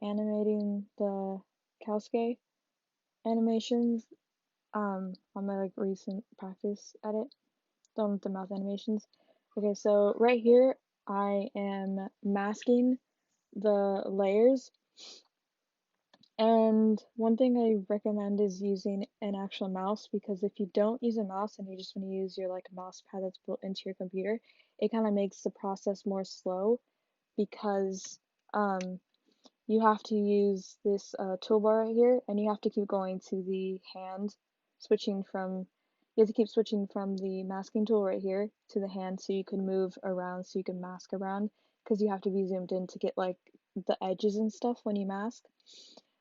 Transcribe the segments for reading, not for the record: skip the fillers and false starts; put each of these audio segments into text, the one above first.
animating the Kowske animations on my like recent practice at it, done with the mouth animations. Okay, so right here I am masking the layers, and one thing I recommend is using an actual mouse, because if you don't use a mouse and you just want to use your like mouse pad that's built into your computer, it kind of makes the process more slow, because um you have to use this toolbar right here, and you have to keep going to the hand, switching from, you have to keep switching from the masking tool right here to the hand so you can move around, so you can mask around, because you have to be zoomed in to get like the edges and stuff when you mask.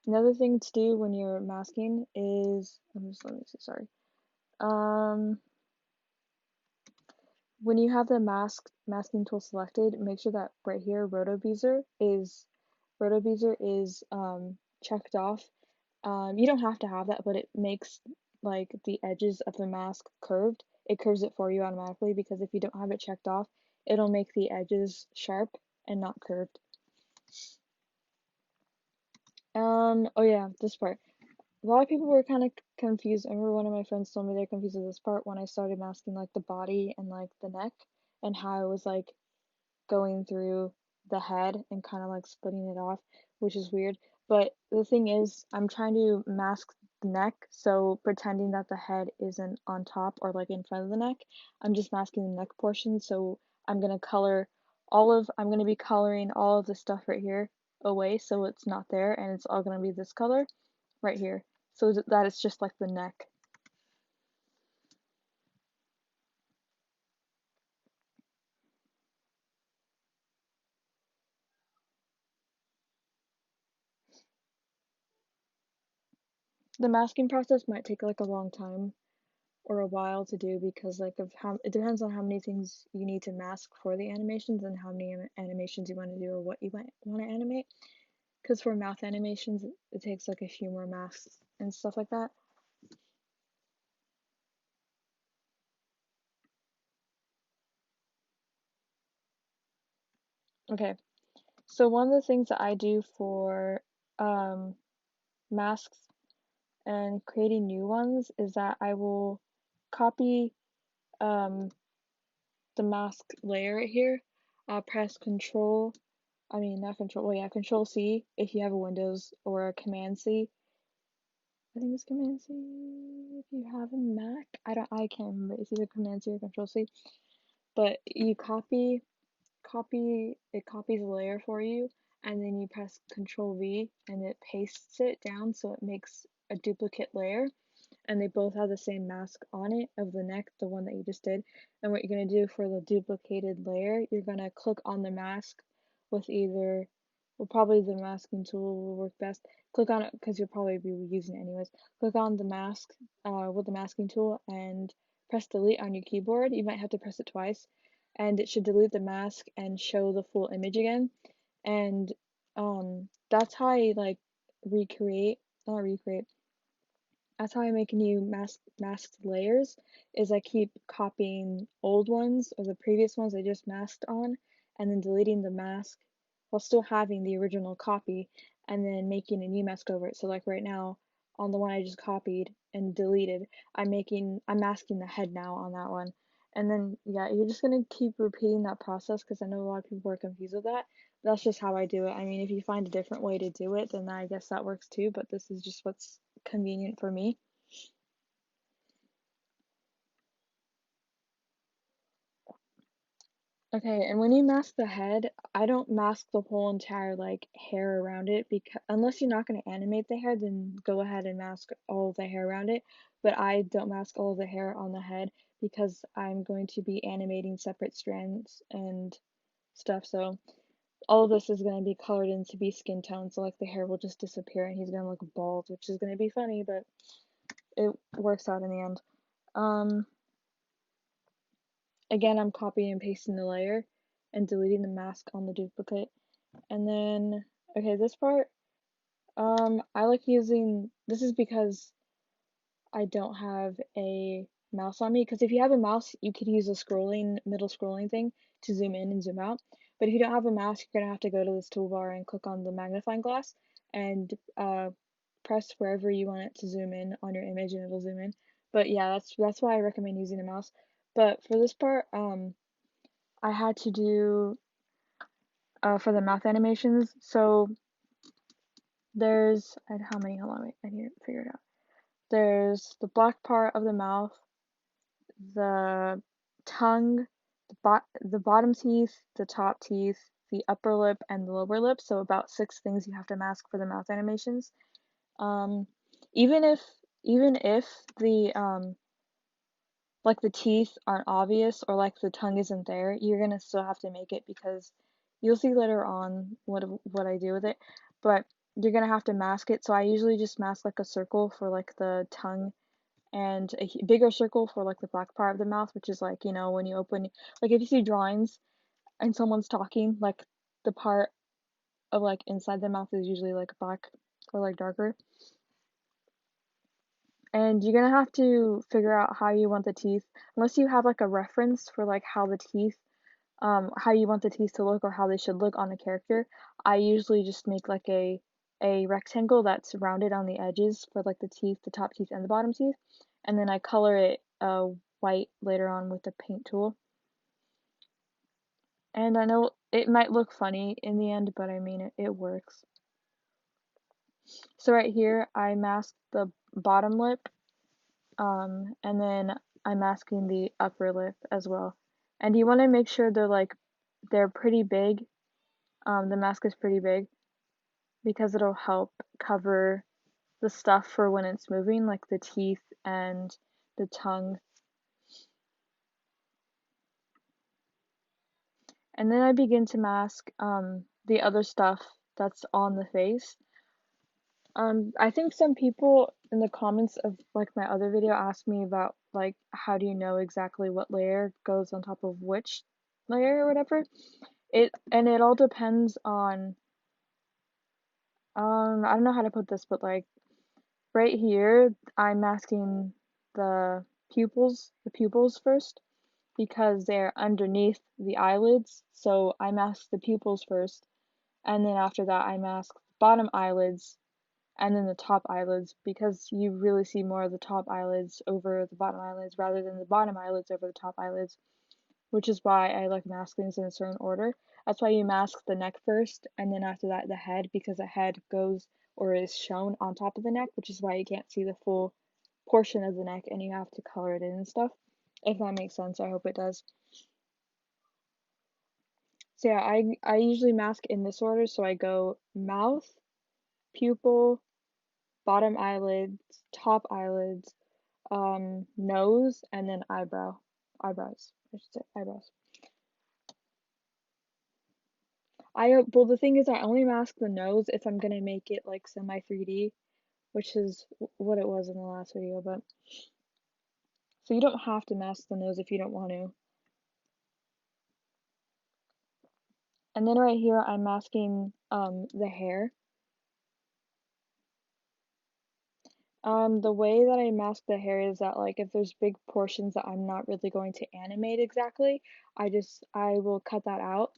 Another thing to do when you're masking is, let me see, sorry. When you have the masking tool selected, make sure that right here roto is checked off. You don't have to have that, but it makes like the edges of the mask curved. It curves it for you automatically, because if you don't have it checked off, it'll make the edges sharp and not curved. Oh yeah, this part. A lot of people were kind of confused. I remember one of my friends told me they're confused with this part when I started masking like the body and like the neck, and how I was like going through the head and kind of like splitting it off, which is weird. But the thing is, I'm trying to mask the neck, so pretending that the head isn't on top or like in front of the neck, I'm just masking the neck portion. So I'm gonna be coloring all of the stuff right here away, so it's not there, and it's all gonna be this color right here, so that it's just like the neck. The masking process might take like a long time or a while to do, because like of how it depends on how many things you need to mask for the animations and how many animations you want to do or what you want to animate. Because for mouth animations, it takes like a few more masks and stuff like that. Okay, so one of the things that I do for um, masks and creating new ones is that I will copy um, the mask layer right here. I'll press not Control, well, yeah, Control C if you have a Windows, or Command C. I think it's Command C if you have a Mac. I can't remember. It's either Command C or Control C. But you it copies a layer for you, and then you press Control V and it pastes it down so it makes a duplicate layer, and they both have the same mask on it of the neck, the one that you just did. And what you're going to do for the duplicated layer, you're going to click on the mask with either, well, probably the masking tool will work best. Click on it because you'll probably be using it anyways. Click on the mask with the masking tool and press delete on your keyboard. You might have to press it twice, and it should delete the mask and show the full image again. And that's how I like recreate, not recreate, that's how I make new masked layers, is I keep copying old ones or the previous ones I just masked on, and then deleting the mask while still having the original copy, and then making a new mask over it. So like right now, on the one I just copied and deleted, I'm masking the head now on that one. And then yeah, you're just gonna keep repeating that process, because I know a lot of people are confused with that. That's just how I do it. I mean, if you find a different way to do it, then I guess that works too, but this is just what's convenient for me. Okay, and when you mask the head, I don't mask the whole entire like hair around it, because unless you're not going to animate the hair, then go ahead and mask all of the hair around it. But I don't mask all of the hair on the head, because I'm going to be animating separate strands and stuff. So all of this is going to be colored in to be skin tone. So like the hair will just disappear and he's going to look bald, which is going to be funny, but it works out in the end. Um, Again, I'm copying and pasting the layer and deleting the mask on the duplicate. And then, okay, this part, I like using, this is because I don't have a mouse on me, because if you have a mouse, you could use a middle scrolling thing to zoom in and zoom out. But if you don't have a mask, you're gonna have to go to this toolbar and click on the magnifying glass and press wherever you want it to zoom in on your image, and it'll zoom in. But yeah, that's why I recommend using a mouse. But for this part, I had to do for the mouth animations. So there's how many? Hold on, wait, I need to figure it out. There's the black part of the mouth, the tongue, the bottom teeth, the top teeth, the upper lip, and the lower lip. So about 6 things you have to mask for the mouth animations. Um, even if the like the teeth aren't obvious or like the tongue isn't there, you're gonna still have to make it because you'll see later on what I do with it. But you're gonna have to mask it. So I usually just mask like a circle for like the tongue and a bigger circle for like the black part of the mouth, which is like, when you open, like if you see drawings and someone's talking, like the part of like inside the mouth is usually like black or like darker. And you're gonna have to figure out how you want the teeth, unless you have like a reference for like how you want the teeth to look or how they should look on a character. I usually just make like a rectangle that's rounded on the edges for like the teeth, the top teeth and the bottom teeth, and then I color it white later on with the paint tool. And I know it might look funny in the end, but I mean it works. So right here I masked the bottom lip, and then I'm masking the upper lip as well. And you want to make sure they're pretty big. The mask is pretty big because it'll help cover the stuff for when it's moving, like the teeth and the tongue. And then I begin to mask the other stuff that's on the face. I think some people in the comments of like my other video asked me about like how do you know exactly what layer goes on top of which layer or whatever. It all depends on I don't know how to put this, but like right here I'm masking the pupils first because they're underneath the eyelids. So I mask the pupils first, and then after that I mask bottom eyelids and then the top eyelids because you really see more of the top eyelids over the bottom eyelids rather than the bottom eyelids over the top eyelids, which is why I like mask things in a certain order. That's why you mask the neck first and then after that the head, because the head goes or is shown on top of the neck, which is why you can't see the full portion of the neck and you have to color it in and stuff. If that makes sense, I hope it does. So yeah, I usually mask in this order, so I go mouth, pupil, bottom eyelids, top eyelids, nose, and then eyebrows. I should say eyebrows. Well, the thing is, I only mask the nose if I'm gonna make it like semi 3D, which is what it was in the last video. But so you don't have to mask the nose if you don't want to. And then right here, I'm masking the hair. The way that I mask the hair is that like if there's big portions that I'm not really going to animate exactly, I will cut that out.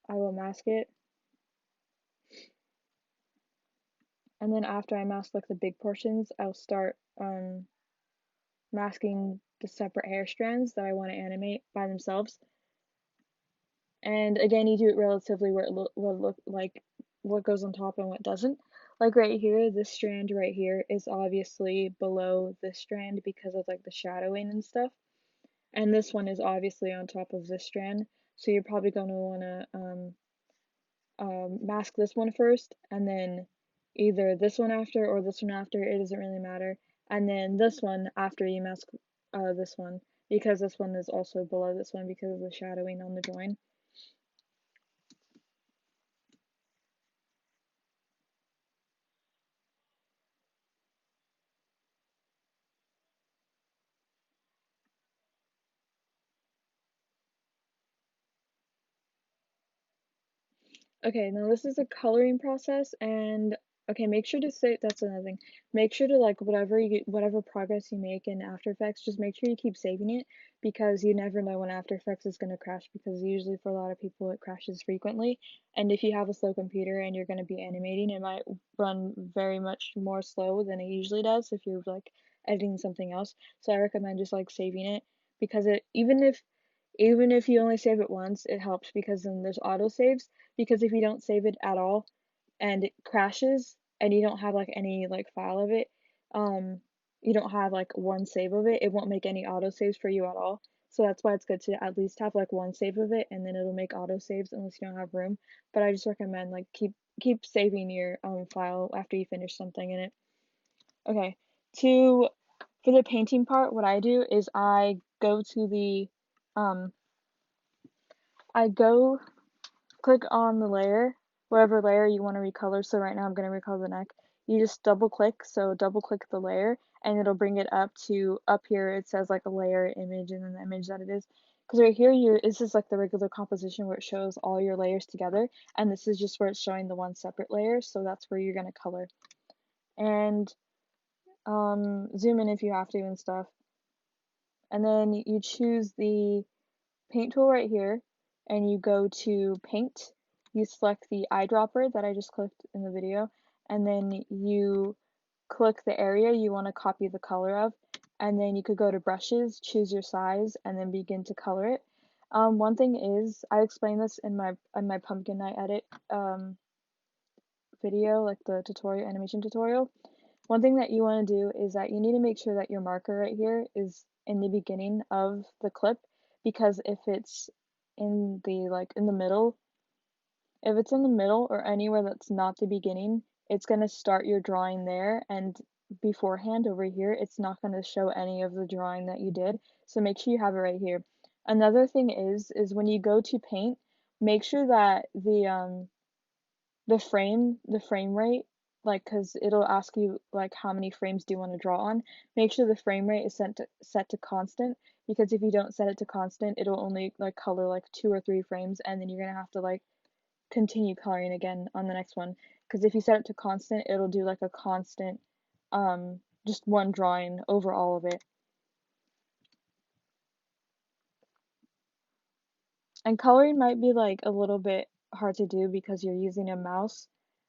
I will mask it. And then after I mask like the big portions, I'll start masking the separate hair strands that I want to animate by themselves. And again, you do it relatively where it look like what goes on top and what doesn't. Like right here, this strand right here is obviously below this strand because of like the shadowing and stuff. And this one is obviously on top of this strand. So you're probably going to want to mask this one first, and then either this one after or this one after, it doesn't really matter. And then this one after you mask this one, because this one is also below this one because of the shadowing on the join. Okay, now this is a coloring process, and Okay, make sure to save, that's another thing. Make sure to like whatever progress you make in After Effects, just make sure you keep saving it because you never know when After Effects is going to crash because usually for a lot of people it crashes frequently. And if you have a slow computer and you're going to be animating, it might run very much more slow than it usually does if you're like editing something else. So I recommend just like saving it because it even if you only save it once, it helps because then there's auto saves because if you don't save it at all and it crashes and you don't have like any like file of it, um, you don't have like one save of it, it won't make any auto saves for you at all. So that's why it's good to at least have like one save of it and then it'll make auto saves unless you don't have room. But I just recommend like keep saving your file after you finish something in it. Okay. To For the painting part, what I do is um I go click on the layer, whatever layer you want to recolor. So right now I'm going to recolor the neck. You just double click, so double click the layer and it'll bring it up to up here. It says like a layer image and then the image that it is. Because right here, this is like the regular composition where it shows all your layers together, and this is just where it's showing the one separate layer. So that's where you're gonna color and zoom in if you have to and stuff. And then you choose the paint tool right here and you go to paint, you select the eyedropper that I just clicked in the video, and then you click the area you want to copy the color of, and then you could go to brushes, choose your size, and then begin to color it. One thing is, I explained this in my pumpkin night edit video, like the tutorial animation tutorial. One thing that you want to do is that you need to make sure that your marker right here is in the beginning of the clip because if it's in the middle, if it's in the middle or anywhere that's not the beginning, it's going to start your drawing there and beforehand over here, it's not going to show any of the drawing that you did. So make sure you have it right here. Another thing is when you go to paint, make sure that the frame rate, like because it'll ask you like how many frames do you want to draw on, make sure the frame rate is set to constant because if you don't set it to constant it'll only like color like 2 or 3 frames and then you're gonna have to like continue coloring again on the next one because if you set it to constant it'll do like a constant just one drawing over all of it. And coloring might be like a little bit hard to do because you're using a mouse.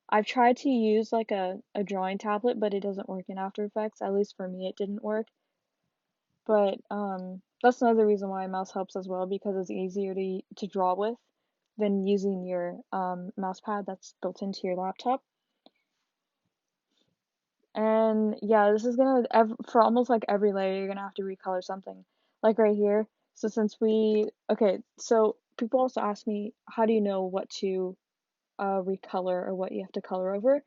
I've tried to use like a drawing tablet, but it doesn't work in After Effects. At least for me, it didn't work. But that's another reason why a mouse helps as well because it's easier to draw with than using your mouse pad that's built into your laptop. And yeah, this is gonna for almost like every layer, you're gonna have to recolor something. Like right here. So okay, so people also ask me, how do you know what to recolor or what you have to color over?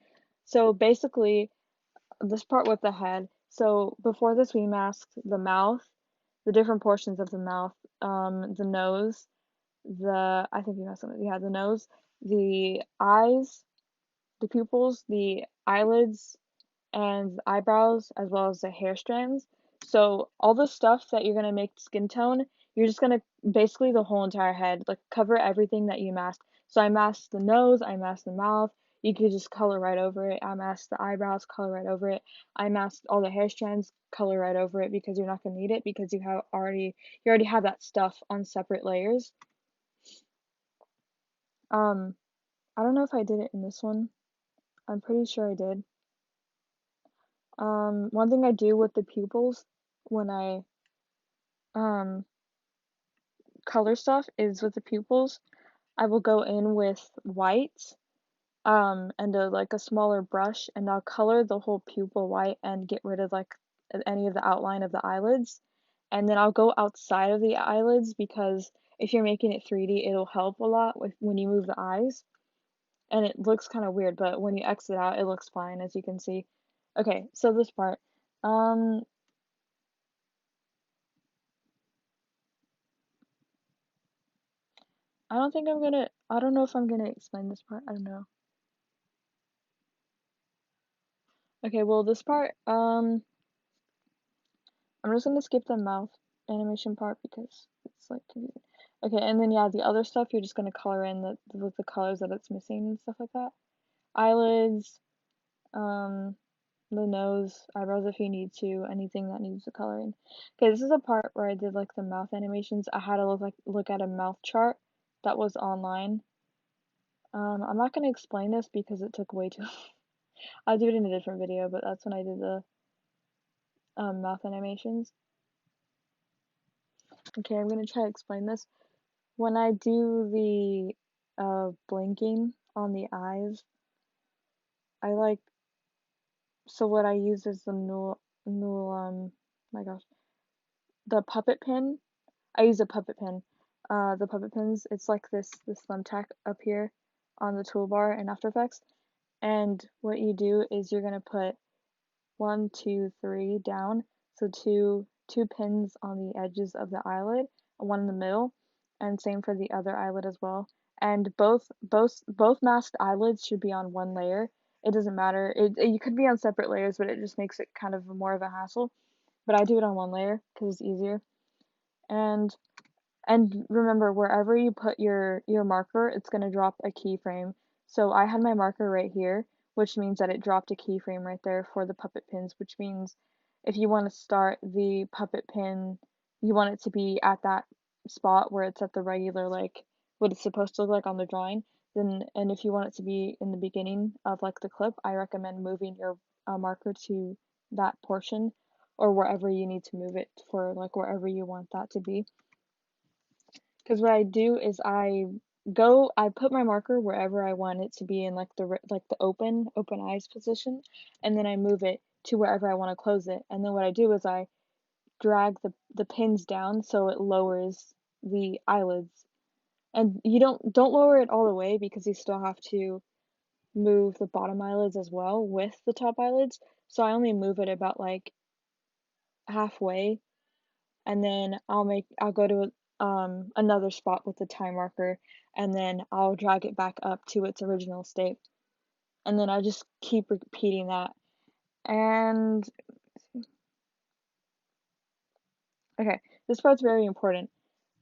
So basically, this part with the head. So before this, we masked the mouth, the different portions of the mouth, the nose, I think we masked something. We had the nose, the eyes, the pupils, the eyelids, and eyebrows as well as the hair strands. So all the stuff that you're gonna make skin tone, you're just gonna basically the whole entire head, like cover everything that you masked. So I masked the nose, I masked the mouth, you could just color right over it. I masked the eyebrows, color right over it. I masked all the hair strands, color right over it because you're not gonna need it because you already have that stuff on separate layers. Um, I don't know if I did it in this one. I'm pretty sure I did. One thing I do with the pupils when I um color stuff is with the pupils, I will go in with white and like a smaller brush and I'll color the whole pupil white and get rid of like any of the outline of the eyelids. And then I'll go outside of the eyelids because if you're making it 3D, it'll help a lot when you move the eyes. And it looks kind of weird, but when you exit out, it looks fine as you can see. Okay, so this part. Um I don't know if I'm gonna explain this part. I don't know. Okay, well this part, I'm just gonna skip the mouth animation part because it's like confusing. Okay, and then yeah, the other stuff you're just gonna color in with the colors that it's missing and stuff like that. Eyelids, the nose, eyebrows if you need to, anything that needs the coloring. Okay, this is a part where I did like the mouth animations. I had to look at a mouth chart that was online. I'm not gonna explain this because it took way too. I'll do it in a different video, but that's when I did the mouth animations. Okay, I'm gonna try to explain this. When I do the blinking on the eyes, I like so what I use is the my gosh, the puppet pin. I use a puppet pin. The puppet pins, it's like this thumbtack up here on the toolbar in After Effects. And what you do is you're gonna put 1, 2, 3 down. So two pins on the edges of the eyelid, and one in the middle, and same for the other eyelid as well. And both masked eyelids should be on one layer. It doesn't matter. You could be on separate layers, but it just makes it kind of more of a hassle. But I do it on one layer because it's easier. And remember, wherever you put your marker, it's going to drop a keyframe. So I had my marker right here, which means that it dropped a keyframe right there for the puppet pins, which means if you want to start the puppet pin, you want it to be at that spot where it's at the regular, like what it's supposed to look like on the drawing. Then, and if you want it to be in the beginning of like the clip, I recommend moving your marker to that portion or wherever you need to move it for like wherever you want that to be. Because what I do is I put my marker wherever I want it to be in like the open eyes position, and then I move it to wherever I want to close it. And then what I do is I drag the pins down so it lowers the eyelids. And you don't lower it all the way because you still have to move the bottom eyelids as well with the top eyelids. So I only move it about like halfway, and then I'll go to another spot with the time marker, and then I'll drag it back up to its original state, and then I just keep repeating that. And okay, this part's very important.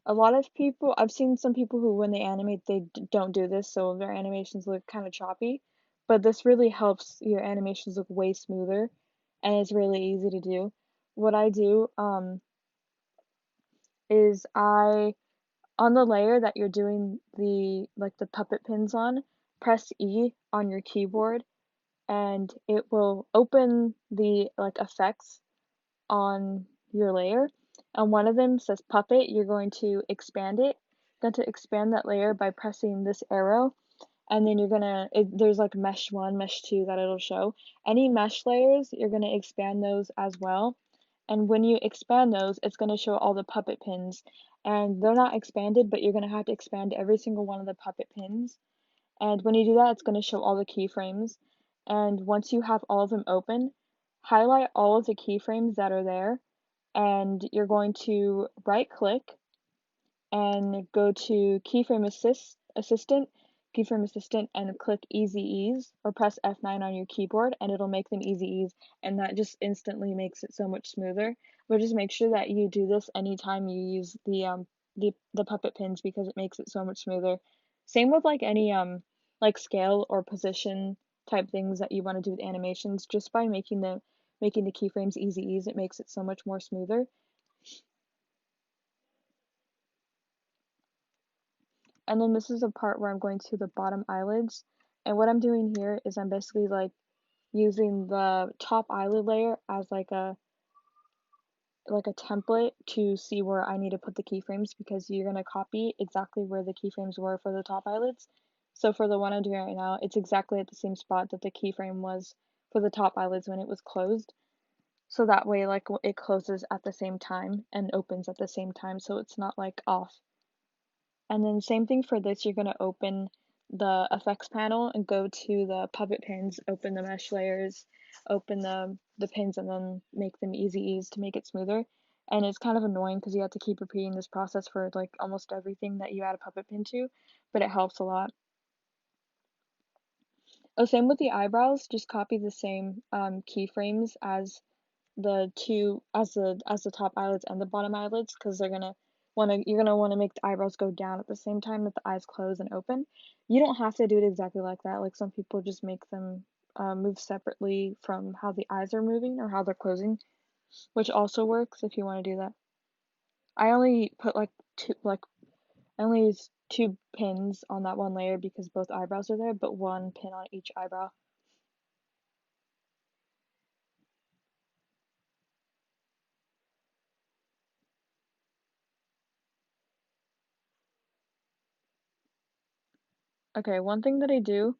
A lot of people, I've seen some people who when they animate they don't do this, so their animations look kind of choppy, but this really helps your animations look way smoother, and it's really easy to do. What I do is I on the layer that you're doing the puppet pins on, press E on your keyboard and it will open the like effects on your layer. And one of them says puppet, you're going to expand it. You're going to expand that layer by pressing this arrow, and then there's like mesh 1, mesh 2 that it'll show. Any mesh layers, you're going to expand those as well. And when you expand those, it's going to show all the puppet pins. And they're not expanded, but you're going to have to expand every single one of the puppet pins. And when you do that, it's going to show all the keyframes. And once you have all of them open, highlight all of the keyframes that are there. And you're going to right click and go to keyframe assistant, and click easy ease or press F9 on your keyboard and it'll make them easy ease, and that just instantly makes it so much smoother. But just make sure that you do this anytime you use the puppet pins because it makes it so much smoother. Same with like any like scale or position type things that you want to do with animations, just by making the keyframes easy ease, it makes it so much more smoother. And then this is a part where I'm going to the bottom eyelids. And what I'm doing here is I'm basically like using the top eyelid layer as like a template to see where I need to put the keyframes, because you're going to copy exactly where the keyframes were for the top eyelids. So for the one I'm doing right now, it's exactly at the same spot that the keyframe was for the top eyelids when it was closed. So that way like it closes at the same time and opens at the same time, so it's not like off. And then same thing for this, you're going to open the effects panel and go to the puppet pins, open the mesh layers, open the pins, and then make them easy ease to make it smoother. And it's kind of annoying because you have to keep repeating this process for like almost everything that you add a puppet pin to, but it helps a lot. Oh, same with the eyebrows, just copy the same keyframes as the top eyelids and the bottom eyelids, because you're gonna want to make the eyebrows go down at the same time that the eyes close and open. You don't have to do it exactly like that. Like some people just make them move separately from how the eyes are moving or how they're closing, which also works if you want to do that. I only put like I only use 2 pins on that one layer because both eyebrows are there, but 1 pin on each eyebrow. Okay, one thing that I do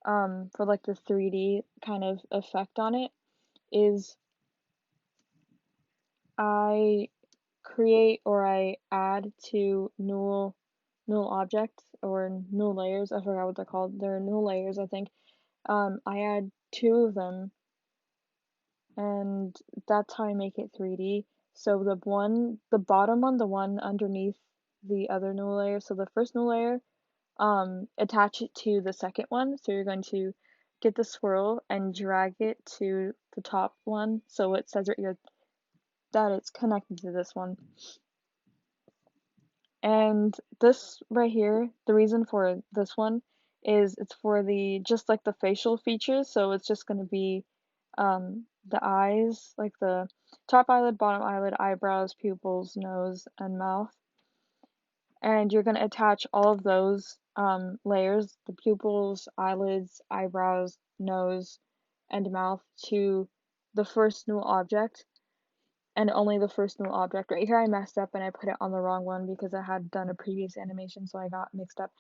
for like the 3D kind of effect on it is I create or I add to null objects or null layers. I forgot what they're called. They're null layers, I think. I add 2 of them, and that's how I make it 3D. So the bottom one, the one underneath the other null layer. So the first null layer, attach it to the second one. So you're going to get the swirl and drag it to the top one. So it says right here that it's connected to this one. And this right here, the reason for this one is it's for the just like the facial features, so it's just gonna be the eyes, like the top eyelid, bottom eyelid, eyebrows, pupils, nose, and mouth. And you're gonna attach all of those layers, the pupils, eyelids, eyebrows, nose, and mouth to the first new object and only the first new object. Right here I messed up and I put it on the wrong one because I had done a previous animation, so I got mixed up.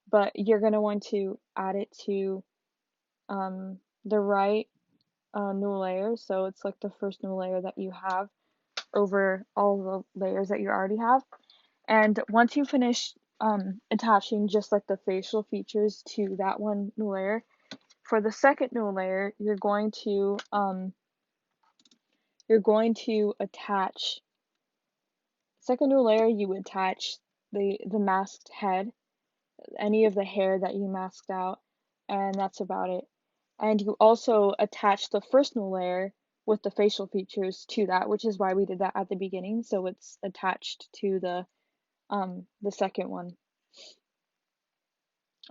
But you're going to want to add it to the right new layer, so it's like the first new layer that you have over all the layers that you already have. And once you finish attaching just like the facial features to that one new layer, for the second new layer, you're going to attach second new layer, you attach the masked head, any of the hair that you masked out, and that's about it. And you also attach the first new layer with the facial features to that, which is why we did that at the beginning, so it's attached to the second one.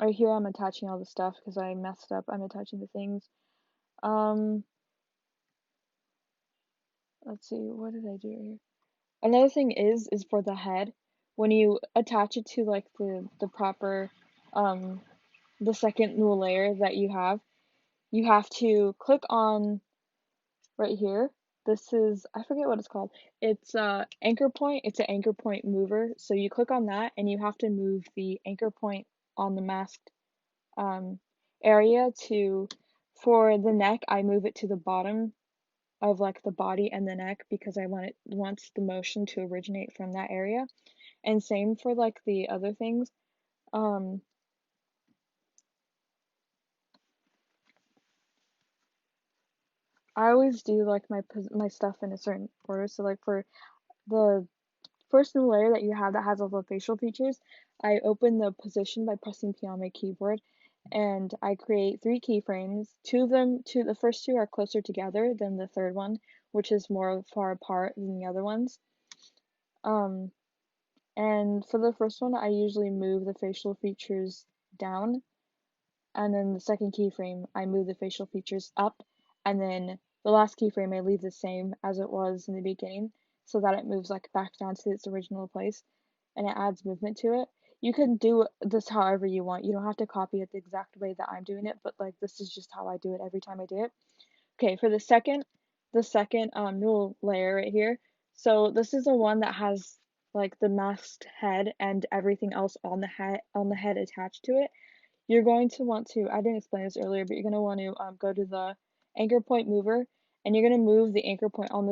Right here I'm attaching all the stuff because I messed up. I'm attaching the things. Um, let's see, what did I do here? Another thing is for the head, when you attach it to like the proper um the second new layer that you have to click on right here. This is, I forget what it's called. It's anchor point. It's an anchor point mover. So you click on that and you have to move the anchor point on the masked um area to, for the neck, I move it to the bottom of like the body and the neck because I wants the motion to originate from that area. And same for like the other things. Um I always do like my stuff in a certain order. So like for the first new layer that you have that has all the facial features, I open the position by pressing P on my keyboard, and I create 3 keyframes. The first 2 are closer together than the third one, which is more far apart than the other ones. Um, and for the first one, I usually move the facial features down, and then the second keyframe, I move the facial features up, and then the last keyframe I leave the same as it was in the beginning, so that it moves like back down to its original place, and it adds movement to it. You can do this however you want. You don't have to copy it the exact way that I'm doing it, but like this is just how I do it every time I do it. Okay, for the second new layer right here. So this is the one that has like the masked head and everything else on the head attached to it. You're going to want to, I didn't explain this earlier, but you're going to want to go to the anchor point mover, and you're going to move the anchor point on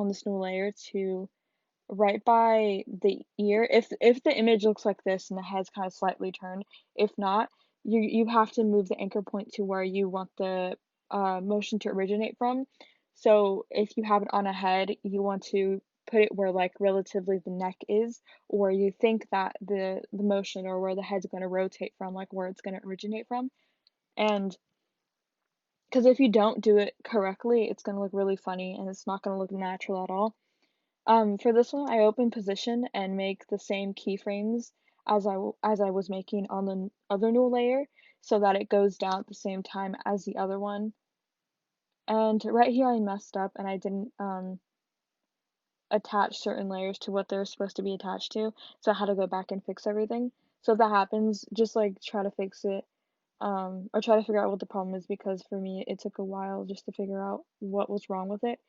this new layer to right by the ear. If the image looks like this and the head's kind of slightly turned, if not, you have to move the anchor point to where you want the motion to originate from. So if you have it on a head, you want to put it where like relatively the neck is, or you think that the motion or where the head's going to rotate from, like where it's going to originate from. And because if you don't do it correctly, it's going to look really funny and it's not going to look natural at all. For this one, I open position and make the same keyframes as I was making on the other new layer. so that it goes down at the same time as the other one. And right here I messed up and I didn't attach certain layers to what they're supposed to be attached to, so I had to go back and fix everything. So if that happens, just like try to fix it, or try to figure out what the problem is, because for me it took a while just to figure out what was wrong with it.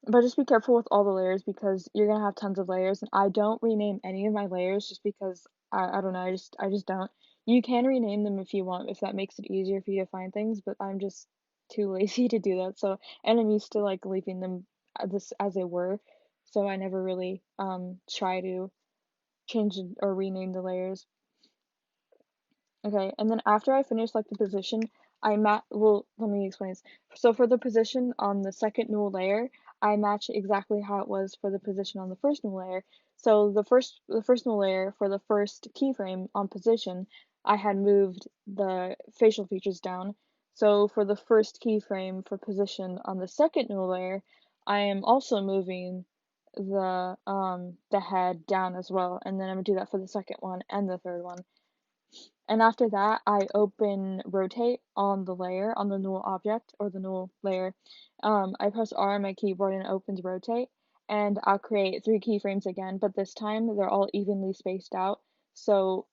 But just be careful with all the layers because you're gonna have tons of layers, and I don't rename any of my layers just because I don't know, I just don't. You can rename them if you want, if that makes it easier for you to find things, but I'm just too lazy to do that. So, and I'm used to like leaving them as they were, so I never really try to change or rename the layers. Okay, and then after I finish like the position, well, let me explain this. So for the position on the second null layer, I match exactly how it was for the position on the first null layer. So the first null layer for the first keyframe on position, I had moved the facial features down. So for the first keyframe for position on the second null layer, I am also moving the head down as well, and then I'm gonna do that for the second one and the third one. And after that, I open rotate on the layer, on the null object or the null layer. I press R on my keyboard and it opens rotate, and I'll create 3 keyframes again, but this time they're all evenly spaced out. So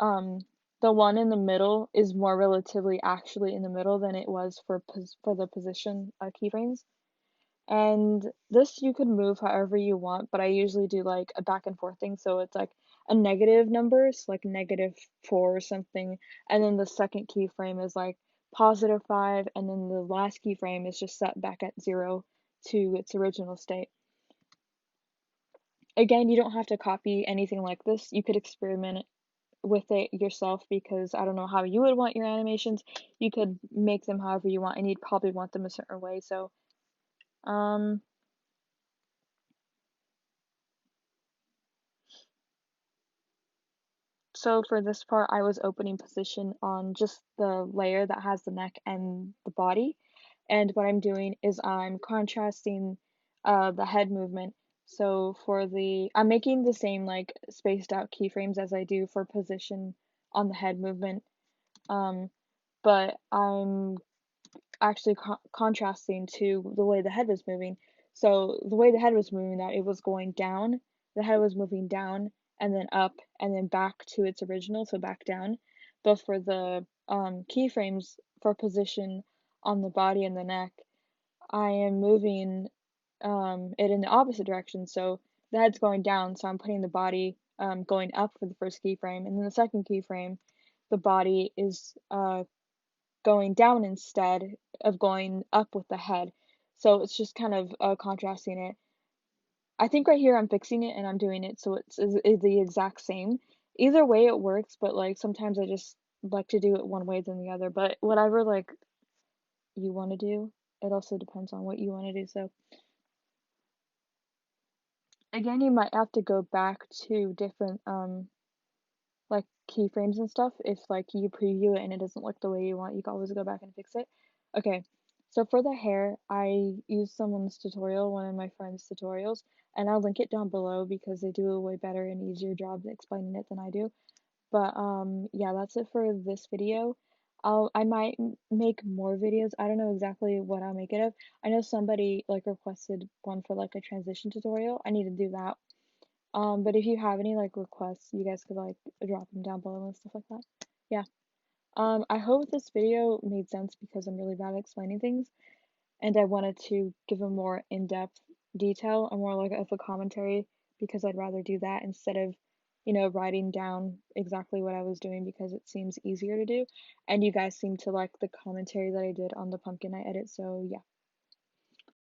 um, the one in the middle is more relatively actually in the middle than it was for the position keyframes. And this you could move however you want, but I usually do like a back and forth thing, so it's like a negative number, so like -4 or something, and then the second keyframe is like +5, and then the last keyframe is just set back at 0 to its original state. Again, you don't have to copy anything like this. You could experiment with it yourself, because I don't know how you would want your animations. You could make them however you want, and you'd probably want them a certain way. So um So for this part, I was opening position on just the layer that has the neck and the body. And what I'm doing is I'm contrasting the head movement. So I'm making the same like spaced out keyframes as I do for position on the head movement. Um, but I'm actually contrasting to the way the head was moving. So the way the head was moving, that it was going down, the head was moving down and then up and then back to its original, so back down. But for the keyframes for position on the body and the neck, I am moving it in the opposite direction. So the head's going down, so I'm putting the body going up for the first keyframe, and then the second keyframe, the body is going down instead of going up with the head. So it's just kind of contrasting it. I think right here I'm fixing it and I'm doing it so it's the exact same. Either way it works, but like sometimes I just like to do it one way than the other. But whatever like you want to do, it also depends on what you want to do. So again, you might have to go back to different like keyframes and stuff. If like you preview it and it doesn't look the way you want, you can always go back and fix it. Okay, so for the hair, I used someone's tutorial, one of my friend's tutorials, and I'll link it down below because they do a way better and easier job explaining it than I do. But yeah, that's it for this video. I might make more videos. I don't know exactly what I'll make it of. I know somebody like requested one for like a transition tutorial. I need to do that. But if you have any like requests, you guys could like drop them down below and stuff like that. Yeah. I hope this video made sense because I'm really bad at explaining things, and I wanted to give a more in-depth detail and more like of a commentary because I'd rather do that instead of, writing down exactly what I was doing because it seems easier to do. And you guys seem to like the commentary that I did on the pumpkin I edit, so yeah.